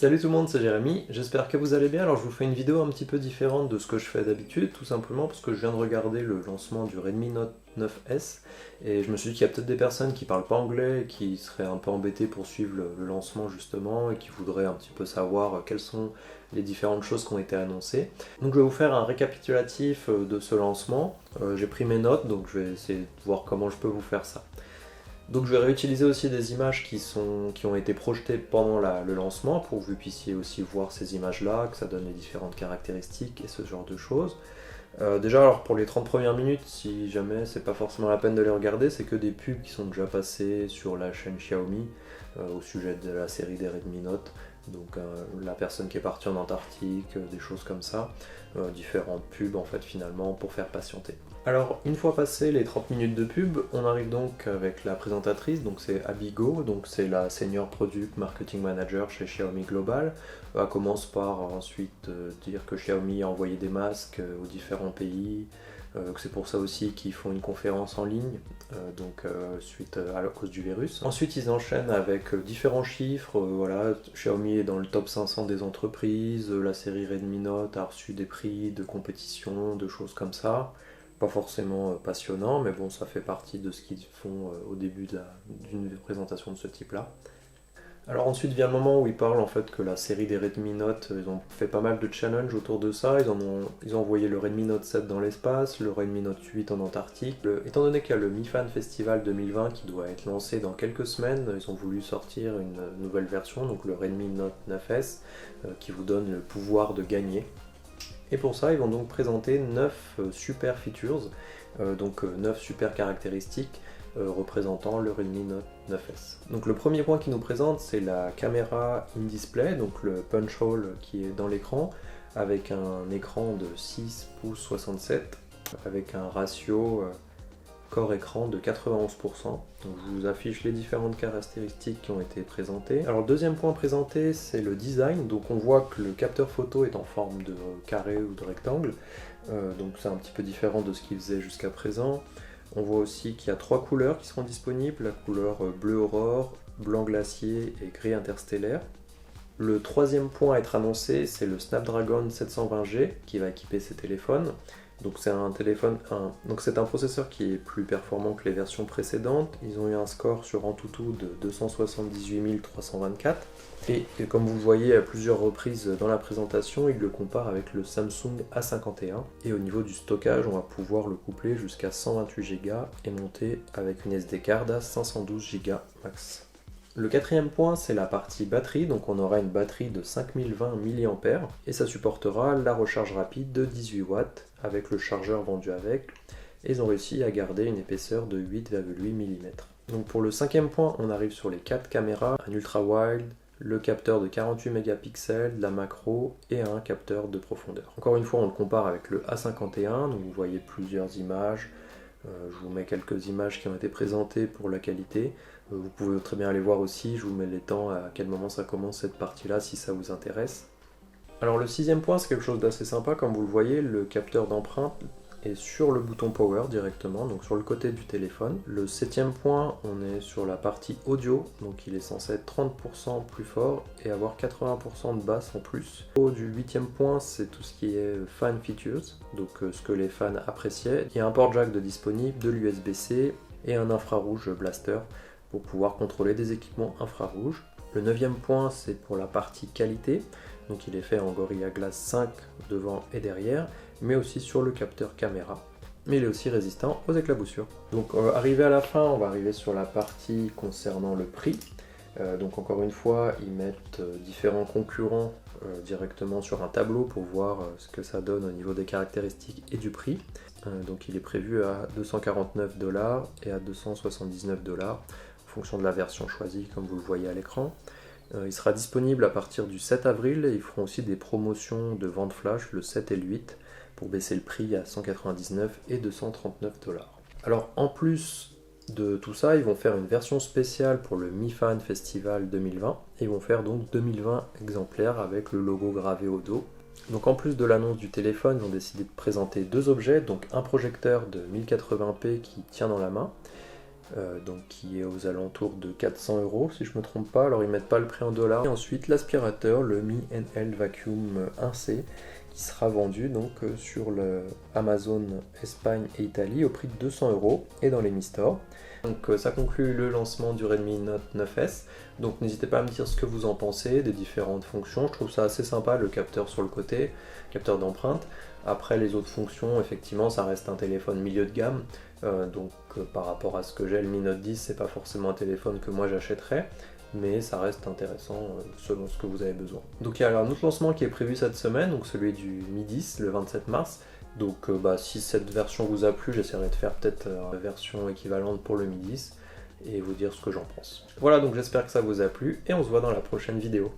Salut tout le monde, c'est Jérémy, j'espère que vous allez bien. Alors je vous fais une vidéo un petit peu différente de ce que je fais d'habitude, tout simplement parce que je viens de regarder le lancement du Redmi Note 9S et je me suis dit qu'il y a peut-être des personnes qui parlent pas anglais et qui seraient un peu embêtées pour suivre le lancement justement et qui voudraient un petit peu savoir quelles sont les différentes choses qui ont été annoncées. Donc je vais vous faire un récapitulatif de ce lancement. J'ai pris mes notes, donc je vais essayer de voir comment je peux vous faire ça. Donc je vais réutiliser aussi des images qui ont été projetées pendant le lancement pour que vous puissiez aussi voir ces images-là, que ça donne les différentes caractéristiques et ce genre de choses. Déjà, alors pour les 30 premières minutes, si jamais c'est pas forcément la peine de les regarder, c'est que des pubs qui sont déjà passées sur la chaîne Xiaomi au sujet de la série des Redmi Note. Donc la personne qui est partie en Antarctique, des choses comme ça, différentes pubs en fait finalement pour faire patienter. Alors une fois passé les 30 minutes de pub, on arrive donc avec la présentatrice, donc c'est Abigo, donc c'est la Senior Product Marketing Manager chez Xiaomi Global. Elle commence par ensuite dire que Xiaomi a envoyé des masques aux différents pays, que c'est pour ça aussi qu'ils font une conférence en ligne, suite à la cause du virus. Ensuite ils enchaînent avec différents chiffres, voilà, Xiaomi est dans le top 500 des entreprises, la série Redmi Note a reçu des prix de compétition, de choses comme ça. Pas forcément passionnant, mais bon, ça fait partie de ce qu'ils font au début d'une présentation de ce type-là. Alors ensuite vient le moment où ils parlent en fait que la série des Redmi Note, ils ont fait pas mal de challenges autour de ça, ils ont envoyé le Redmi Note 7 dans l'espace, le Redmi Note 8 en Antarctique. Étant donné qu'il y a le Mi Fan Festival 2020 qui doit être lancé dans quelques semaines, ils ont voulu sortir une nouvelle version, donc le Redmi Note 9S, qui vous donne le pouvoir de gagner. Et pour ça, ils vont donc présenter 9 super features, 9 super caractéristiques représentant le Redmi Note 9S. Donc le premier point qu'ils nous présentent, c'est la caméra in-display, donc le punch hole qui est dans l'écran, avec un écran de 6 pouces 67, avec un ratio corps écran de 91%. Donc je vous affiche les différentes caractéristiques qui ont été présentées. Alors le deuxième point présenté, c'est le design. Donc on voit que le capteur photo est en forme de carré ou de rectangle. Donc c'est un petit peu différent de ce qu'il faisait jusqu'à présent. On voit aussi qu'il y a 3 couleurs qui seront disponibles, la couleur bleu aurore, blanc glacier et gris interstellaire. Le troisième point à être annoncé, c'est le Snapdragon 720G qui va équiper ces téléphones. Donc c'est un processeur qui est plus performant que les versions précédentes. Ils ont eu un score sur Antutu de 278 324. Et comme vous le voyez à plusieurs reprises dans la présentation, ils le comparent avec le Samsung A51. Et au niveau du stockage, on va pouvoir le coupler jusqu'à 128 Go et monter avec une SD card à 512 Go max. Le quatrième point, c'est la partie batterie, donc on aura une batterie de 5020 mAh et ça supportera la recharge rapide de 18 watts avec le chargeur vendu avec, et ils ont réussi à garder une épaisseur de 8,8 mm. Donc pour le cinquième point, on arrive sur les 4 caméras, un ultra wide, le capteur de 48 mégapixels, la macro et un capteur de profondeur. Encore une fois, on le compare avec le A51, donc vous voyez plusieurs images. Je vous mets quelques images qui ont été présentées pour la qualité. Vous pouvez très bien aller voir aussi, je vous mets les temps à quel moment ça commence cette partie-là si ça vous intéresse. Alors le sixième point, c'est quelque chose d'assez sympa, comme vous le voyez, le capteur d'empreinte est sur le bouton Power directement, donc sur le côté du téléphone. Le septième point, on est sur la partie audio, donc il est censé être 30% plus fort et avoir 80% de basse en plus. Au du huitième point, c'est tout ce qui est fan features, donc ce que les fans appréciaient. Il y a un port jack de disponible, de l'USB-C et un infrarouge blaster pour pouvoir contrôler des équipements infrarouges. Le neuvième point, c'est pour la partie qualité, donc il est fait en Gorilla Glass 5 devant et derrière, mais aussi sur le capteur caméra. Mais il est aussi résistant aux éclaboussures. Donc arrivé à la fin, on va arriver sur la partie concernant le prix. Donc encore une fois, ils mettent différents concurrents directement sur un tableau pour voir ce que ça donne au niveau des caractéristiques et du prix. Donc il est prévu à 249 $ et à 279 $ en fonction de la version choisie, comme vous le voyez à l'écran. Il sera disponible à partir du 7 avril et ils feront aussi des promotions de vente flash le 7 et le 8 pour baisser le prix à 199 et 239 $. Alors en plus de tout ça, ils vont faire une version spéciale pour le Mi Fan Festival 2020 et ils vont faire donc 2020 exemplaires avec le logo gravé au dos. Donc en plus de l'annonce du téléphone, ils ont décidé de présenter 2 objets, donc un projecteur de 1080p qui tient dans la main donc qui est aux alentours de 400 € si je me trompe pas, alors ils mettent pas le prix en dollars. Et ensuite l'aspirateur, le Mi NL Vacuum 1C, qui sera vendu donc sur le Amazon Espagne et Italie au prix de 200 € et dans les Mi Store. Donc ça conclut le lancement du Redmi Note 9S, donc n'hésitez pas à me dire ce que vous en pensez des différentes fonctions. Je trouve ça assez sympa, le capteur sur le côté, capteur d'empreinte. Après les autres fonctions, effectivement ça reste un téléphone milieu de gamme, par rapport à ce que j'ai, le Mi Note 10, c'est pas forcément un téléphone que moi j'achèterais, mais ça reste intéressant selon ce que vous avez besoin. Donc il y a un autre lancement qui est prévu cette semaine, donc celui du Mi 10, le 27 mars. Donc si cette version vous a plu, j'essaierai de faire peut-être une version équivalente pour le Mi 10 et vous dire ce que j'en pense. Voilà, donc j'espère que ça vous a plu et on se voit dans la prochaine vidéo.